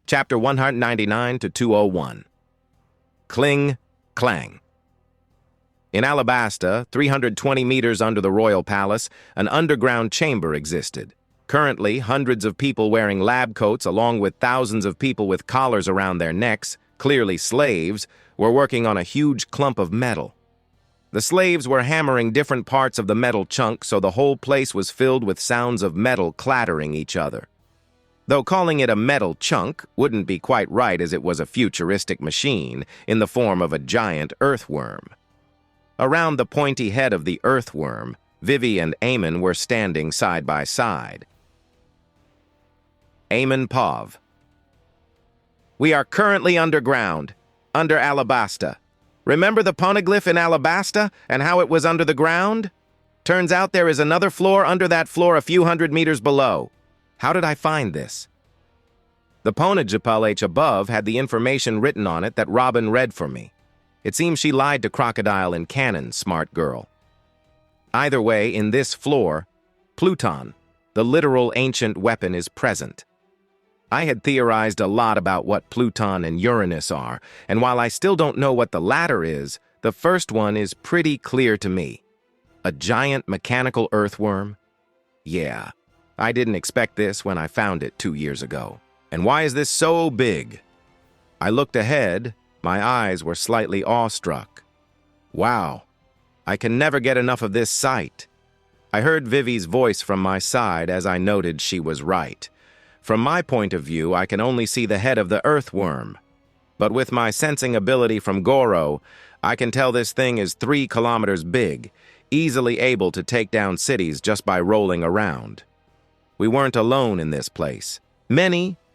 Chapter 199 to 201. Cling, Clang. In Alabasta, 320 meters under the royal palace, an underground chamber existed. Currently, hundreds of people wearing lab coats, along with thousands of people with collars around their necks, clearly slaves, were working on a huge clump of metal. The slaves were hammering different parts of the metal chunk, so the whole place was filled with sounds of metal clattering each other. Though calling it a metal chunk wouldn't be quite right, as it was a futuristic machine in the form of a giant earthworm. Around the pointy head of the earthworm, Vivi and Amon were standing side by side. Amon Pov. We are currently underground, under Alabasta. Remember the poneglyph in Alabasta and how it was under the ground? Turns out there is another floor under that floor a few hundred meters below. How did I find this? The poneglyph above had the information written on it that Robin read for me. It seems she lied to Crocodile in canon, smart girl. Either way, in this floor, Pluton, the literal ancient weapon, is present. I had theorized a lot about what Pluton and Uranus are, and while I still don't know what the latter is, the first one is pretty clear to me. A giant mechanical earthworm? Yeah, I didn't expect this when I found it 2 years ago. And why is this so big? I looked ahead. My eyes were slightly awestruck. Wow, I can never get enough of this sight. I heard Vivi's voice from my side as I noted she was right. From my point of view, I can only see the head of the earthworm. But with my sensing ability from Goro, I can tell this thing is 3 kilometers big, easily able to take down cities just by rolling around. We weren't alone in this place.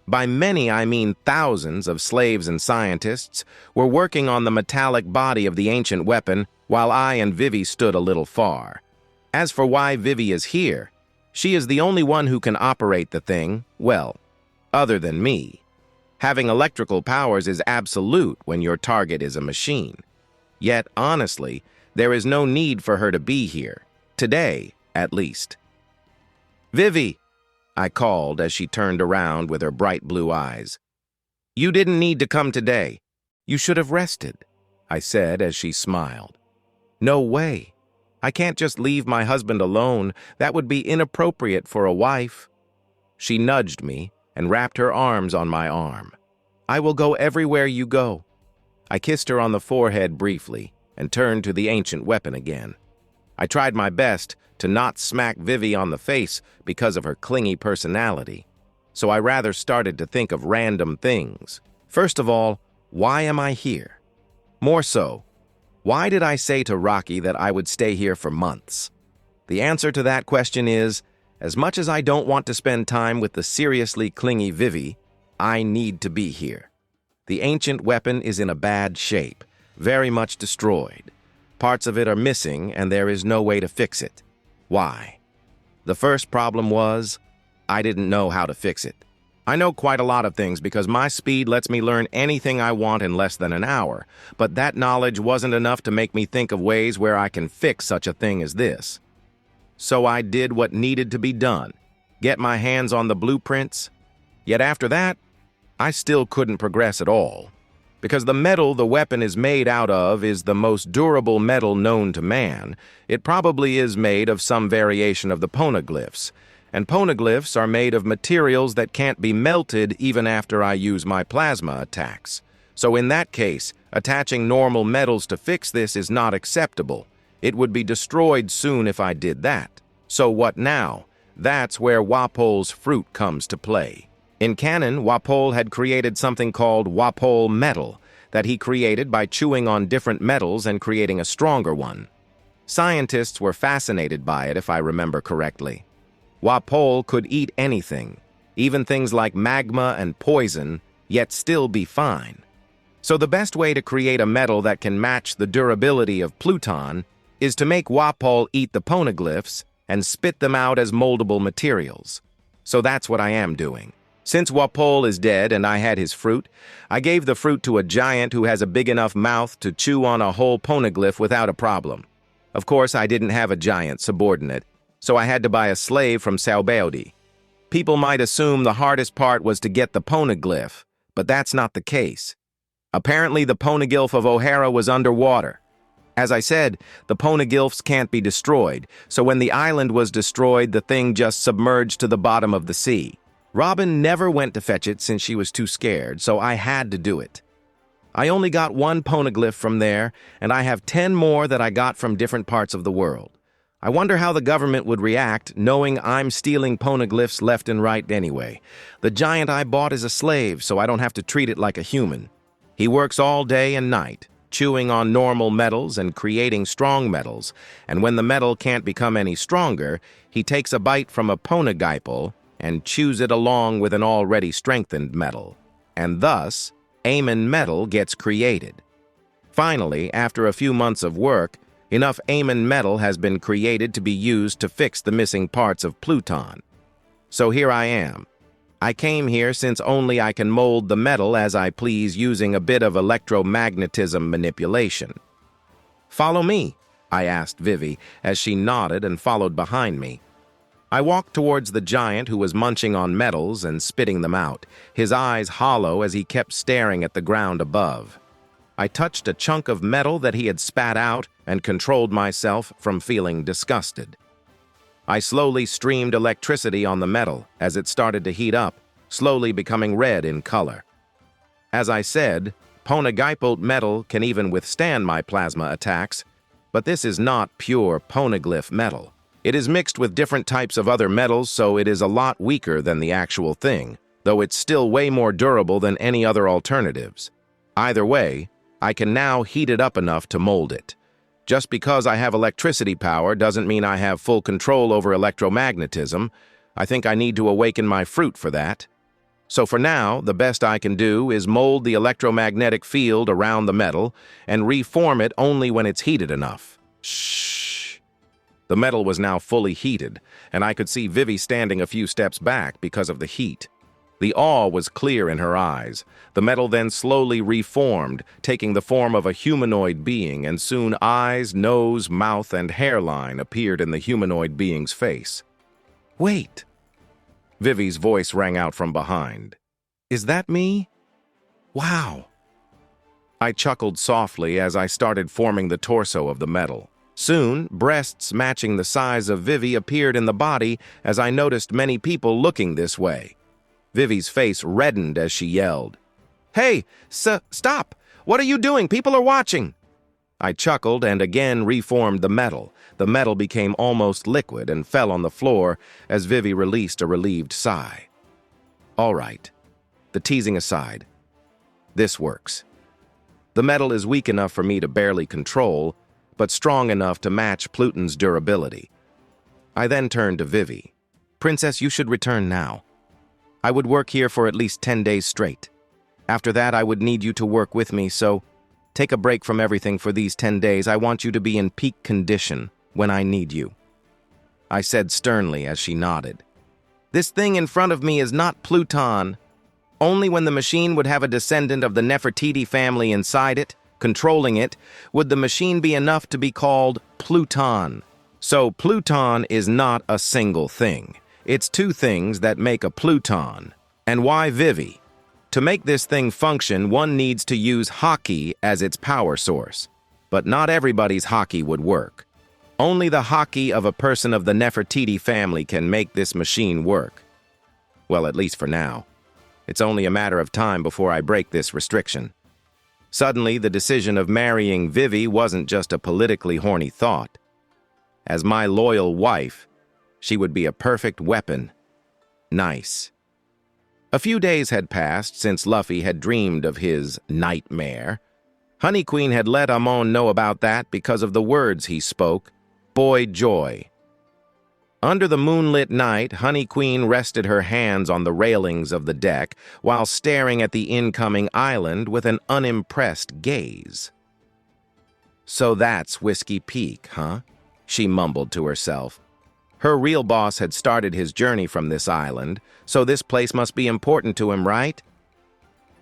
By many I mean thousands of slaves and scientists, were working on the metallic body of the ancient weapon, while I and Vivi stood a little far. As for why Vivi is here, she is the only one who can operate the thing, well, other than me. Having electrical powers is absolute when your target is a machine. Yet, honestly, there is no need for her to be here. Today, at least. Vivi! I called as she turned around with her bright blue eyes. You didn't need to come today. You should have rested, I said as she smiled. No way. I can't just leave my husband alone. That would be inappropriate for a wife. She nudged me and wrapped her arms on my arm. I will go everywhere you go. I kissed her on the forehead briefly and turned to the ancient weapon again. I tried my best to not smack Vivi on the face because of her clingy personality, so I rather started to think of random things. First of all, why am I here? More so, why did I say to Rocky that I would stay here for months? The answer to that question is, as much as I don't want to spend time with the seriously clingy Vivi, I need to be here. The ancient weapon is in a bad shape, very much destroyed. Parts of it are missing, and there is no way to fix it. Why? The first problem was, I didn't know how to fix it. I know quite a lot of things because my speed lets me learn anything I want in less than an hour, but that knowledge wasn't enough to make me think of ways where I can fix such a thing as this. So I did what needed to be done, get my hands on the blueprints. Yet after that, I still couldn't progress at all, because the metal the weapon is made out of is the most durable metal known to man. It probably is made of some variation of the poneglyphs, and poneglyphs are made of materials that can't be melted even after I use my plasma attacks. So in that case, attaching normal metals to fix this is not acceptable. It would be destroyed soon if I did that. So what now? That's where Wapol's fruit comes to play. In canon, Wapol had created something called Wapol metal that he created by chewing on different metals and creating a stronger one. Scientists were fascinated by it, if I remember correctly. Wapol could eat anything, even things like magma and poison, yet still be fine. So the best way to create a metal that can match the durability of Pluton is to make Wapol eat the poneglyphs and spit them out as moldable materials. So that's what I am doing. Since Wapol is dead and I had his fruit, I gave the fruit to a giant who has a big enough mouth to chew on a whole poneglyph without a problem. Of course, I didn't have a giant subordinate, so I had to buy a slave from Saubeodi. People might assume the hardest part was to get the poneglyph, But that's not the case. Apparently, the Poneglyph of O'Hara was underwater. As I said, the Poneglyphs can't be destroyed, so when the island was destroyed, the thing just submerged to the bottom of the sea. Robin never went to fetch it since she was too scared, so I had to do it. I only got one Poneglyph from there, and I have 10 more that I got from different parts of the world. I wonder how the government would react, knowing I'm stealing Poneglyphs left and right anyway. The giant I bought is a slave, so I don't have to treat it like a human. He works all day and night, chewing on normal metals and creating strong metals, and when the metal can't become any stronger, he takes a bite from a Poneglyph and chews it along with an already strengthened metal. And thus, Amon metal gets created. Finally, after a few months of work, enough Amon metal has been created to be used to fix the missing parts of Pluton. So here I am. I came here since only I can mold the metal as I please using a bit of electromagnetism manipulation. "Follow me," I asked Vivi as she nodded and followed behind me. I walked towards the giant who was munching on metals and spitting them out, his eyes hollow as he kept staring at the ground above. I touched a chunk of metal that he had spat out and controlled myself from feeling disgusted. I slowly streamed electricity on the metal as it started to heat up, slowly becoming red in color. As I said, Poneglyph metal can even withstand my plasma attacks, but this is not pure Poneglyph metal. It is mixed with different types of other metals, so it is a lot weaker than the actual thing, though it's still way more durable than any other alternatives. Either way, I can now heat it up enough to mold it. Just because I have electricity power doesn't mean I have full control over electromagnetism. I think I need to awaken my fruit for that. So for now, the best I can do is mold the electromagnetic field around the metal and reform it only when it's heated enough. Shh. The metal was now fully heated, and I could see Vivi standing a few steps back because of the heat. The awe was clear in her eyes. The metal then slowly reformed, taking the form of a humanoid being, and soon eyes, nose, mouth, and hairline appeared in the humanoid being's face. "Wait!" Vivi's voice rang out from behind. "Is that me? Wow!" I chuckled softly as I started forming the torso of the metal. Soon, breasts matching the size of Vivi appeared in the body as I noticed many people looking this way. Vivi's face reddened as she yelled, "Hey, stop! What are you doing? People are watching!" I chuckled and again reformed the metal. The metal became almost liquid and fell on the floor as Vivi released a relieved sigh. All right, the teasing aside, this works. The metal is weak enough for me to barely control, but strong enough to match Pluton's durability. I then turned to Vivi. "Princess, you should return now. I would work here for at least 10 days straight. After that, I would need you to work with me, so take a break from everything for these 10 days. I want you to be in peak condition when I need you," I said sternly as she nodded. "This thing in front of me is not Pluton. Only when the machine would have a descendant of the Nefertiti family inside it, controlling it, would the machine be enough to be called Pluton. So Pluton is not a single thing. It's two things that make a Pluton. And why Vivi? To make this thing function, one needs to use hockey as its power source. But not everybody's hockey would work. Only the hockey of a person of the Nefertiti family can make this machine work. Well, at least for now. It's only a matter of time before I break this restriction." Suddenly, the decision of marrying Vivi wasn't just a politically horny thought. As my loyal wife, she would be a perfect weapon. Nice. A few days had passed since Luffy had dreamed of his nightmare. Honey Queen had let Amon know about that because of the words he spoke. Boy joy. Under the moonlit night, Honey Queen rested her hands on the railings of the deck while staring at the incoming island with an unimpressed gaze. "So that's Whiskey Peak, huh?" she mumbled to herself. Her real boss had started his journey from this island, so this place must be important to him, right?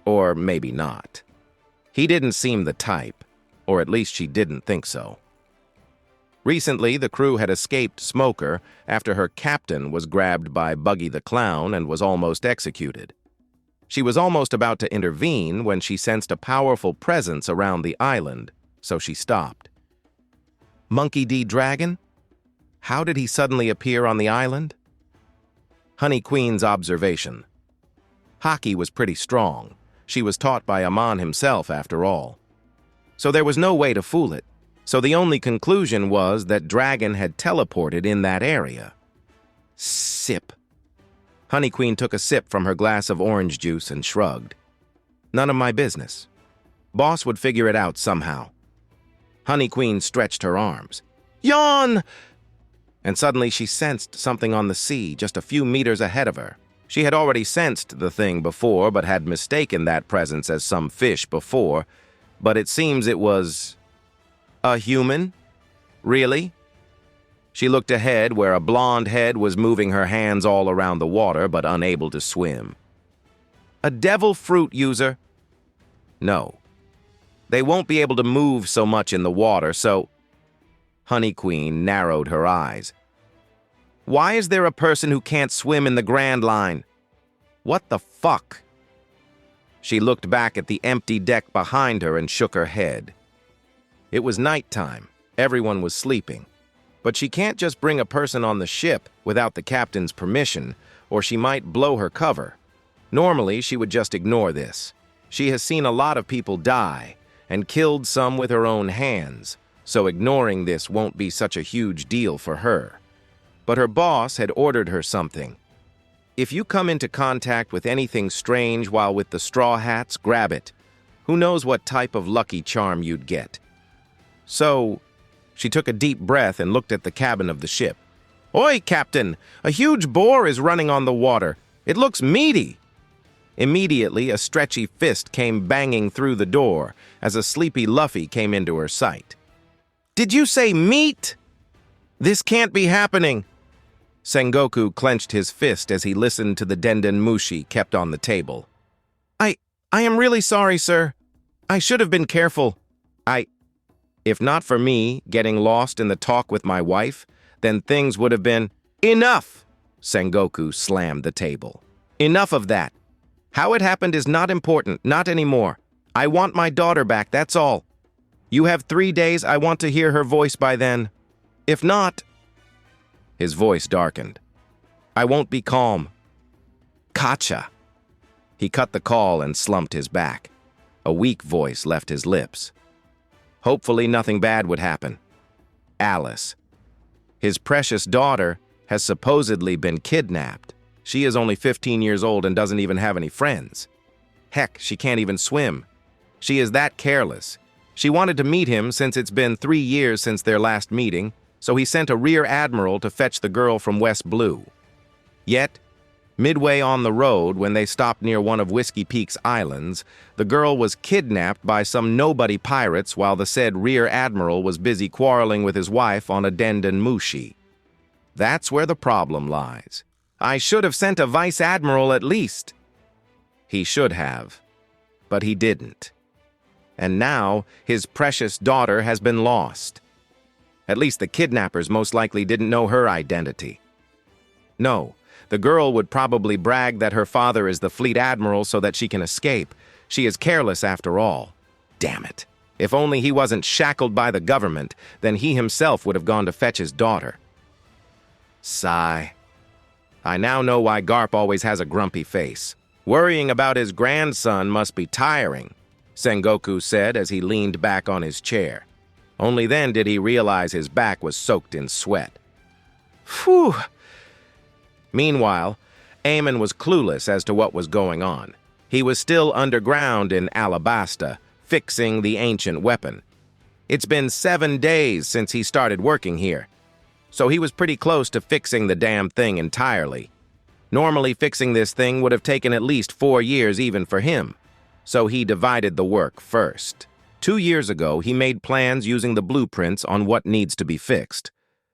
Or maybe not. He didn't seem the type, or at least she didn't think so. Recently, the crew had escaped Smoker after her captain was grabbed by Buggy the Clown and was almost executed. She was almost about to intervene when she sensed a powerful presence around the island, so she stopped. Monkey D. Dragon? How did he suddenly appear on the island? Honey Queen's observation. Haki was pretty strong. She was taught by Amon himself, after all. So there was no way to fool it. So the only conclusion was that Dragon had teleported in that area. Sip. Honey Queen took a sip from her glass of orange juice and shrugged. None of my business. Boss would figure it out somehow. Honey Queen stretched her arms. Yawn! And suddenly she sensed something on the sea just a few meters ahead of her. She had already sensed the thing before, but had mistaken that presence as some fish before. But it seems it was... a human? Really? She looked ahead where a blonde head was moving her hands all around the water but unable to swim. A devil fruit user? No. They won't be able to move so much in the water, so... Honey Queen narrowed her eyes. Why is there a person who can't swim in the Grand Line? What the fuck? She looked back at the empty deck behind her and shook her head. It was nighttime. Everyone was sleeping. But she can't just bring a person on the ship without the captain's permission, or she might blow her cover. Normally, she would just ignore this. She has seen a lot of people die, and killed some with her own hands, so ignoring this won't be such a huge deal for her. But her boss had ordered her something. If you come into contact with anything strange while with the Straw Hats, grab it. Who knows what type of lucky charm you'd get. So, she took a deep breath and looked at the cabin of the ship. Oi, Captain! A huge boar is running on the water. It looks meaty. Immediately, a stretchy fist came banging through the door as a sleepy Luffy came into her sight. Did you say meat? This can't be happening. Sengoku clenched his fist as he listened to the Denden Mushi kept on the table. I am really sorry, sir. I should have been careful. If not for me getting lost in the talk with my wife, then things would have been... Enough! Sengoku slammed the table. Enough of that. How it happened is not important, not anymore. I want my daughter back, that's all. You have 3 days, I want to hear her voice by then. If not... His voice darkened. I won't be calm. Kacha. He cut the call and slumped his back. A weak voice left his lips. Hopefully nothing bad would happen. Alice. His precious daughter has supposedly been kidnapped. She is only 15 years old and doesn't even have any friends. Heck, she can't even swim. She is that careless. She wanted to meet him since it's been 3 years since their last meeting, so he sent a rear admiral to fetch the girl from West Blue. Yet, midway on the road, when they stopped near one of Whiskey Peak's islands, the girl was kidnapped by some nobody pirates while the said rear admiral was busy quarreling with his wife on a Denden Mushi. That's where the problem lies. I should have sent a vice admiral at least. He should have, but he didn't. And now his precious daughter has been lost. At least the kidnappers most likely didn't know her identity. No, the girl would probably brag that her father is the fleet admiral so that she can escape. She is careless after all. Damn it. If only he wasn't shackled by the government, then he himself would have gone to fetch his daughter. Sigh. I now know why Garp always has a grumpy face. Worrying about his grandson must be tiring, Sengoku said as he leaned back on his chair. Only then did he realize his back was soaked in sweat. Phew! Meanwhile, Amon was clueless as to what was going on. He was still underground in Alabasta, fixing the ancient weapon. It's been 7 days since he started working here, so he was pretty close to fixing the damn thing entirely. Normally, fixing this thing would have taken at least 4 years even for him, so he divided the work first. 2 years ago, he made plans using the blueprints on what needs to be fixed.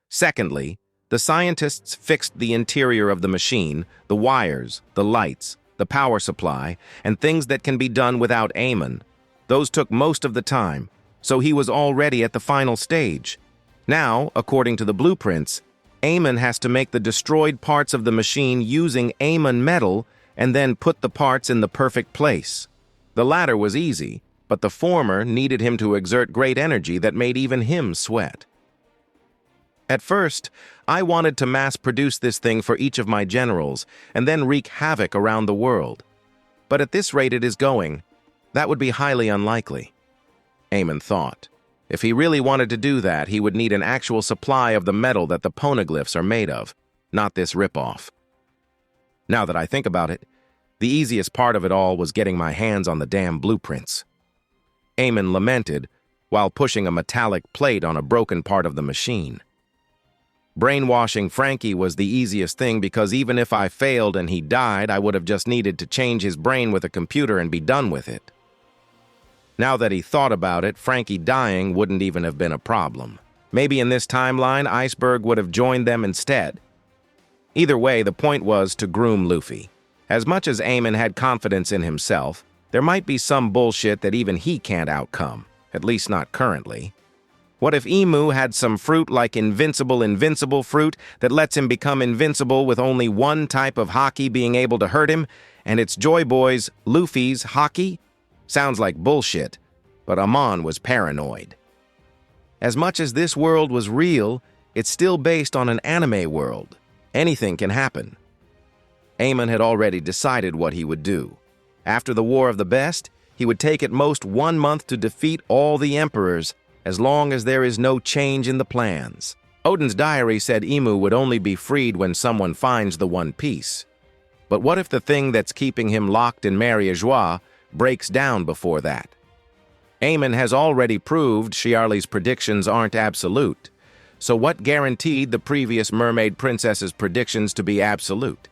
Secondly, the scientists fixed the interior of the machine, the wires, the lights, the power supply, and things that can be done without Amon. Those took most of the time, so he was already at the final stage. Now, according to the blueprints, Amon has to make the destroyed parts of the machine using Amon metal and then put the parts in the perfect place. The latter was easy, but the former needed him to exert great energy that made even him sweat. At first, I wanted to mass-produce this thing for each of my generals and then wreak havoc around the world. But at this rate it is going, that would be highly unlikely. Amon thought. If he really wanted to do that, he would need an actual supply of the metal that the poneglyphs are made of, not this ripoff. Now that I think about it, the easiest part of it all was getting my hands on the damn blueprints. Amon lamented while pushing a metallic plate on a broken part of the machine. Brainwashing Frankie was the easiest thing because even if I failed and he died, I would have just needed to change his brain with a computer and be done with it. Now that he thought about it, Frankie dying wouldn't even have been a problem. Maybe in this timeline, Iceberg would have joined them instead. Either way, the point was to groom Luffy. As much as Amon had confidence in himself, there might be some bullshit that even he can't outcome, at least not currently. What if Emu had some fruit like invincible fruit that lets him become invincible with only one type of hockey being able to hurt him, and it's Joy Boy's, Luffy's, hockey? Sounds like bullshit, but Amon was paranoid. As much as this world was real, it's still based on an anime world. Anything can happen. Amon had already decided what he would do. After the War of the Best, he would take at most 1 month to defeat all the emperors, as long as there is no change in the plans. Odin's diary said Emu would only be freed when someone finds the One Piece. But what if the thing that's keeping him locked in Marie-Joie breaks down before that? Amon has already proved Shiarly's predictions aren't absolute. So what guaranteed the previous Mermaid Princess's predictions to be absolute?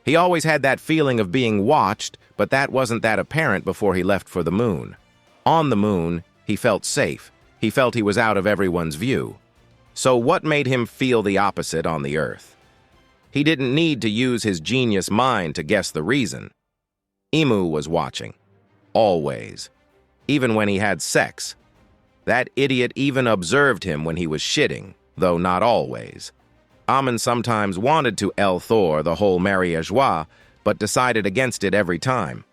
He always had that feeling of being watched, but that wasn't that apparent before he left for the moon. On the moon, he felt safe. He felt he was out of everyone's view. So what made him feel the opposite on the Earth? He didn't need to use his genius mind to guess the reason. Emu was watching. Always. Even when he had sex. That idiot even observed him when he was shitting, though not always. Amon sometimes wanted to Thor the whole Marie-Joie, but decided against it every time.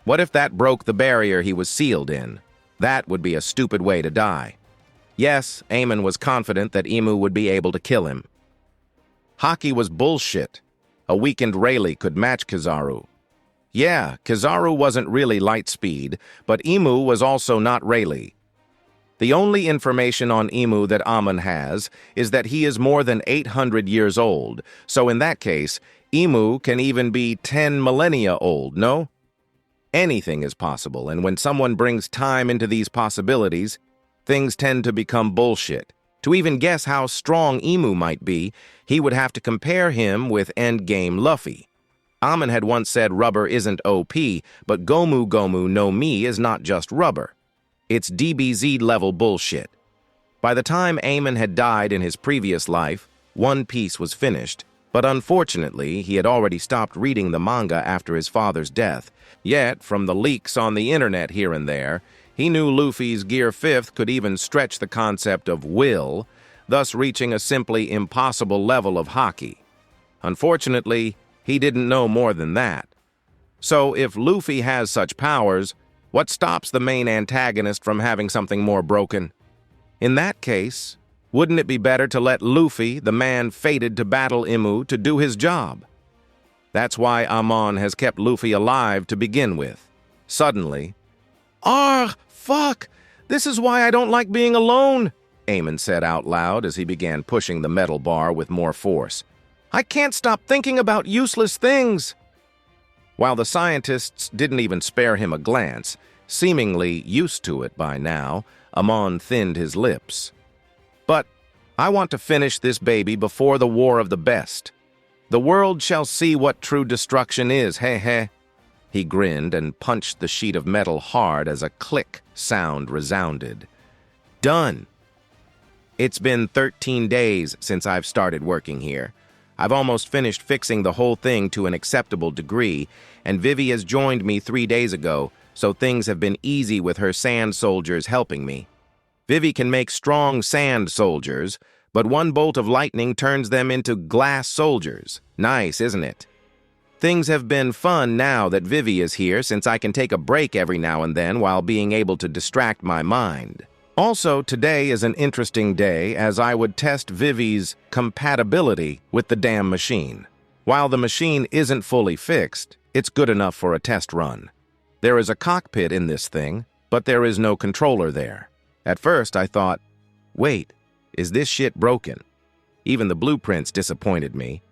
What if that broke the barrier he was sealed in? That would be a stupid way to die. Yes, Amon was confident that Emu would be able to kill him. Hockey was bullshit. A weakened Rayleigh could match Kizaru. Yeah, Kizaru wasn't really light speed, but Emu was also not Rayleigh. The only information on Emu that Amon has is that he is more than 800 years old, so in that case, Emu can even be 10 millennia old, no? Anything is possible, and when someone brings time into these possibilities, things tend to become bullshit. To even guess how strong Emu might be, he would have to compare him with endgame Luffy. Amon had once said rubber isn't OP, but Gomu Gomu no Mi is not just rubber. It's DBZ-level bullshit. By the time Amon had died in his previous life, One Piece was finished, but unfortunately, he had already stopped reading the manga after his father's death. Yet, from the leaks on the internet here and there, he knew Luffy's Gear 5th could even stretch the concept of will, thus reaching a simply impossible level of hockey. Unfortunately, he didn't know more than that. So, if Luffy has such powers, what stops the main antagonist from having something more broken? In that case, wouldn't it be better to let Luffy, the man fated to battle Emu, to do his job? That's why Amon has kept Luffy alive to begin with. Suddenly, "Argh, fuck! This is why I don't like being alone," Amon said out loud as he began pushing the metal bar with more force. "I can't stop thinking about useless things." While the scientists didn't even spare him a glance, seemingly used to it by now, Amon thinned his lips. "But I want to finish this baby before the War of the Best. The world shall see what true destruction is, heh heh." He grinned and punched the sheet of metal hard as a click sound resounded. Done. It's been 13 days since I've started working here. I've almost finished fixing the whole thing to an acceptable degree, and Vivi has joined me 3 days ago, so things have been easy with her sand soldiers helping me. Vivi can make strong sand soldiers, but one bolt of lightning turns them into glass soldiers. Nice, isn't it? Things have been fun now that Vivi is here since I can take a break every now and then while being able to distract my mind. Also, today is an interesting day as I would test Vivi's compatibility with the damn machine. While the machine isn't fully fixed, it's good enough for a test run. There is a cockpit in this thing, but there is no controller there. At first, I thought, wait, is this shit broken? Even the blueprints disappointed me.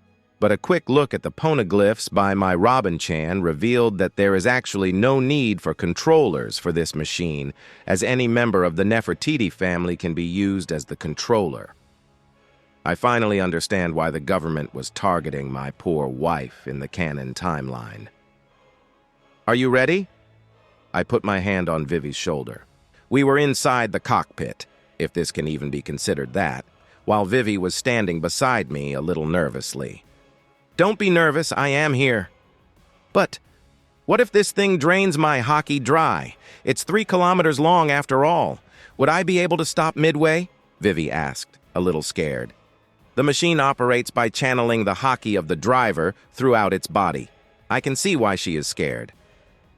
But a quick look at the poneglyphs by my Robin-chan revealed that there is actually no need for controllers for this machine, as any member of the Nefertiti family can be used as the controller. I finally understand why the government was targeting my poor wife in the canon timeline. Are you ready? I put my hand on Vivi's shoulder. We were inside the cockpit, if this can even be considered that, while Vivi was standing beside me a little nervously. Don't be nervous, I am here. But what if this thing drains my hockey dry? It's 3 kilometers long after all. Would I be able to stop midway? Vivi asked, a little scared. The machine operates by channeling the hockey of the driver throughout its body. I can see why she is scared.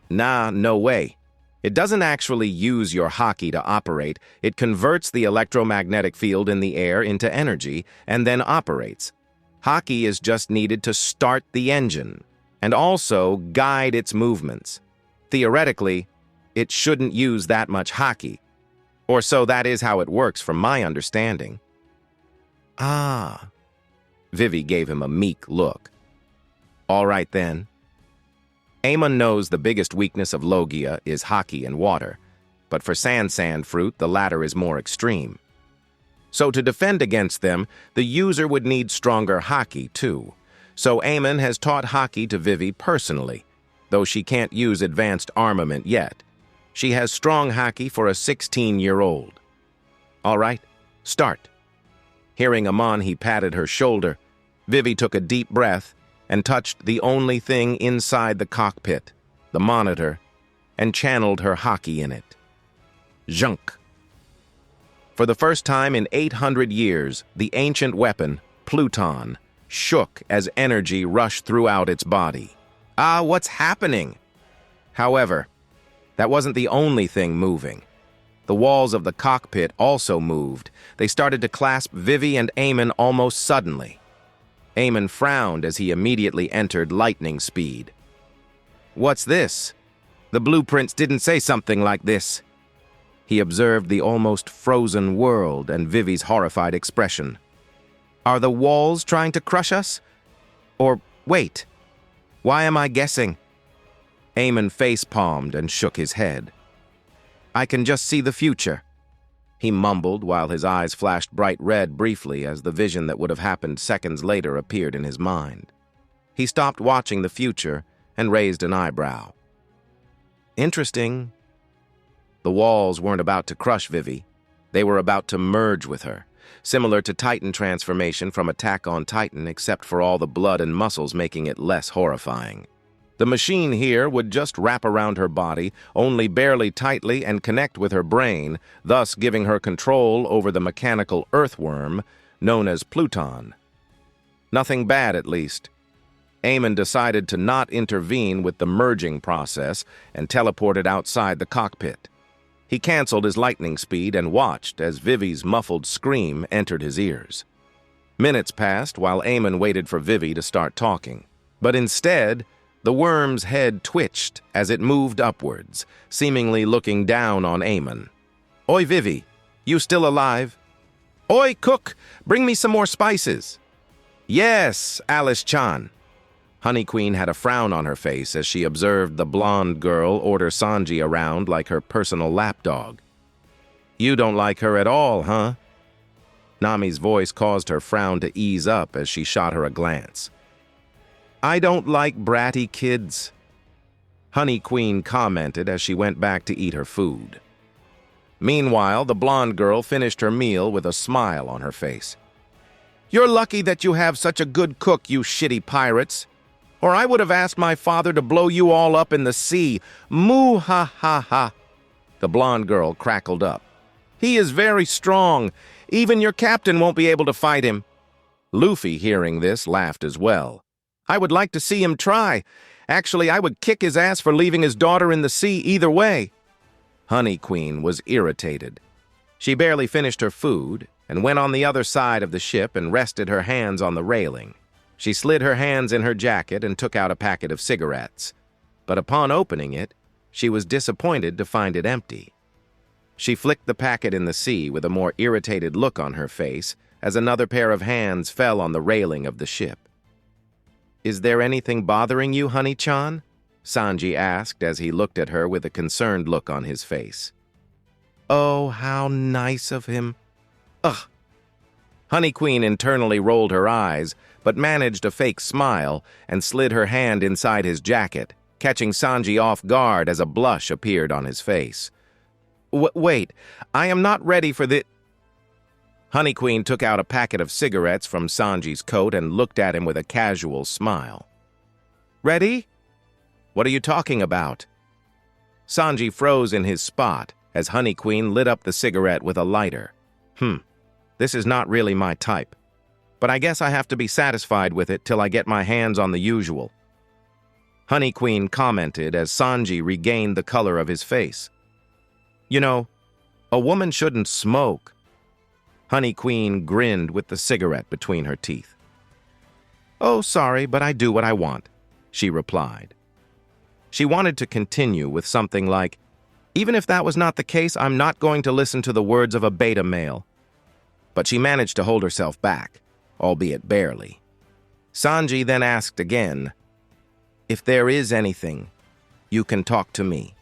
Nah, no way. It doesn't actually use your hockey to operate. It converts the electromagnetic field in the air into energy and then operates. Hockey is just needed to start the engine and also guide its movements. Theoretically, it shouldn't use that much hockey. Or so that is how it works from my understanding. Ah. Vivi gave him a meek look. All right then. Amon knows the biggest weakness of Logia is hockey and water, but for sand fruit, the latter is more extreme. So to defend against them, the user would need stronger hockey too. So Amon has taught hockey to Vivi personally, though she can't use advanced armament yet. She has strong hockey for a 16-year-old. All right, start. Hearing Amon, he patted her shoulder. Vivi took a deep breath and touched the only thing inside the cockpit, the monitor, and channeled her hockey in it. Zhunk. For the first time in 800 years, the ancient weapon, Pluton, shook as energy rushed throughout its body. Ah, what's happening? However, that wasn't the only thing moving. The walls of the cockpit also moved. They started to clasp Vivi and Amon almost suddenly. Amon frowned as he immediately entered lightning speed. What's this? The blueprints didn't say something like this. He observed the almost frozen world and Vivi's horrified expression. Are the walls trying to crush us? Or, wait, why am I guessing? Amon face-palmed and shook his head. I can just see the future, he mumbled while his eyes flashed bright red briefly as the vision that would have happened seconds later appeared in his mind. He stopped watching the future and raised an eyebrow. Interesting. The walls weren't about to crush Vivi. They were about to merge with her, similar to Titan transformation from Attack on Titan except for all the blood and muscles making it less horrifying. The machine here would just wrap around her body, only barely tightly, and connect with her brain, thus giving her control over the mechanical earthworm known as Pluton. Nothing bad, at least. Amon decided to not intervene with the merging process and teleported outside the cockpit. He canceled his lightning speed and watched as Vivi's muffled scream entered his ears. Minutes passed while Amon waited for Vivi to start talking. But instead, the worm's head twitched as it moved upwards, seemingly looking down on Amon. Oi, Vivi, you still alive? Oi, cook, bring me some more spices. Yes, Alice-chan. Honey Queen had a frown on her face as she observed the blonde girl order Sanji around like her personal lapdog. You don't like her at all, huh? Nami's voice caused her frown to ease up as she shot her a glance. I don't like bratty kids, Honey Queen commented as she went back to eat her food. Meanwhile, the blonde girl finished her meal with a smile on her face. You're lucky that you have such a good cook, you shitty pirates. Or I would have asked my father to blow you all up in the sea. Moo ha ha ha. The blonde girl crackled up. He is very strong. Even your captain won't be able to fight him. Luffy, hearing this, laughed as well. I would like to see him try. Actually, I would kick his ass for leaving his daughter in the sea either way. Honey Queen was irritated. She barely finished her food and went on the other side of the ship and rested her hands on the railing. She slid her hands in her jacket and took out a packet of cigarettes. But upon opening it, she was disappointed to find it empty. She flicked the packet in the sea with a more irritated look on her face as another pair of hands fell on the railing of the ship. "Is there anything bothering you, Honey-chan?" Sanji asked as he looked at her with a concerned look on his face. "Oh, how nice of him. Ugh." Honey Queen internally rolled her eyes, but managed a fake smile and slid her hand inside his jacket, catching Sanji off guard as a blush appeared on his face. Wait, I am not ready for the—" Honey Queen took out a packet of cigarettes from Sanji's coat and looked at him with a casual smile. "Ready? What are you talking about?" Sanji froze in his spot as Honey Queen lit up the cigarette with a lighter. This is not really my type, but I guess I have to be satisfied with it till I get my hands on the usual." Honey Queen commented as Sanji regained the color of his face. "You know, a woman shouldn't smoke." Honey Queen grinned with the cigarette between her teeth. "Oh, sorry, but I do what I want," she replied. She wanted to continue with something like, "Even if that was not the case, I'm not going to listen to the words of a beta male." But she managed to hold herself back, albeit barely. Sanji then asked again, "If there is anything, you can talk to me."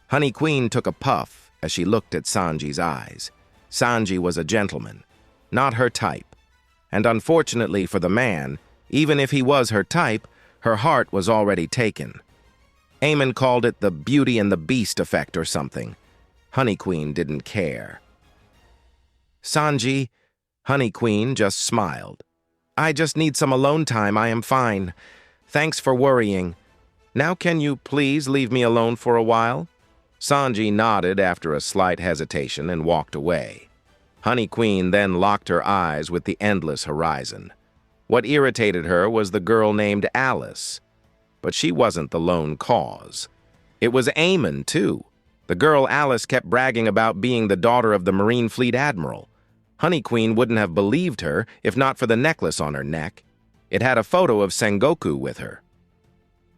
Honey Queen took a puff as she looked at Sanji's eyes. Sanji was a gentleman, not her type. And unfortunately for the man, even if he was her type, her heart was already taken. Amon called it the Beauty and the Beast effect or something. Honey Queen didn't care. "Sanji," Honey Queen just smiled. "I just need some alone time. I am fine. Thanks for worrying. Now can you please leave me alone for a while?" Sanji nodded after a slight hesitation and walked away. Honey Queen then locked her eyes with the endless horizon. What irritated her was the girl named Alice. But she wasn't the lone cause. It was Amon, too. The girl Alice kept bragging about being the daughter of the Marine Fleet Admiral. Honey Queen wouldn't have believed her if not for the necklace on her neck. It had a photo of Sengoku with her.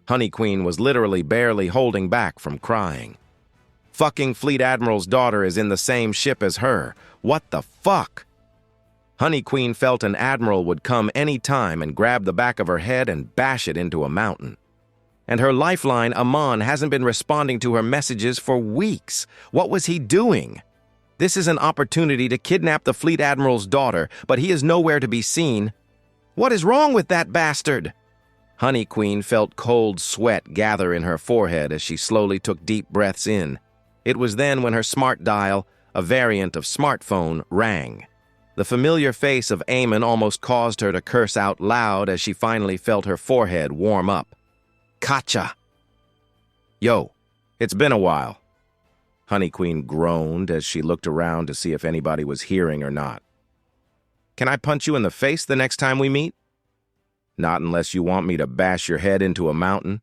Honey Queen was literally barely holding back from crying. Fucking Fleet Admiral's daughter is in the same ship as her. What the fuck? Honey Queen felt an admiral would come any time and grab the back of her head and bash it into a mountain. And her lifeline, Amon, hasn't been responding to her messages for weeks. What was he doing? This is an opportunity to kidnap the Fleet Admiral's daughter, but he is nowhere to be seen. What is wrong with that bastard? Honey Queen felt cold sweat gather in her forehead as she slowly took deep breaths in. It was then when her smart dial, a variant of smartphone, rang. The familiar face of Amon almost caused her to curse out loud as she finally felt her forehead warm up. "Kacha!" "Yo, it's been a while." Honey Queen groaned as she looked around to see if anybody was hearing or not. "Can I punch you in the face the next time we meet?" "Not unless you want me to bash your head into a mountain,"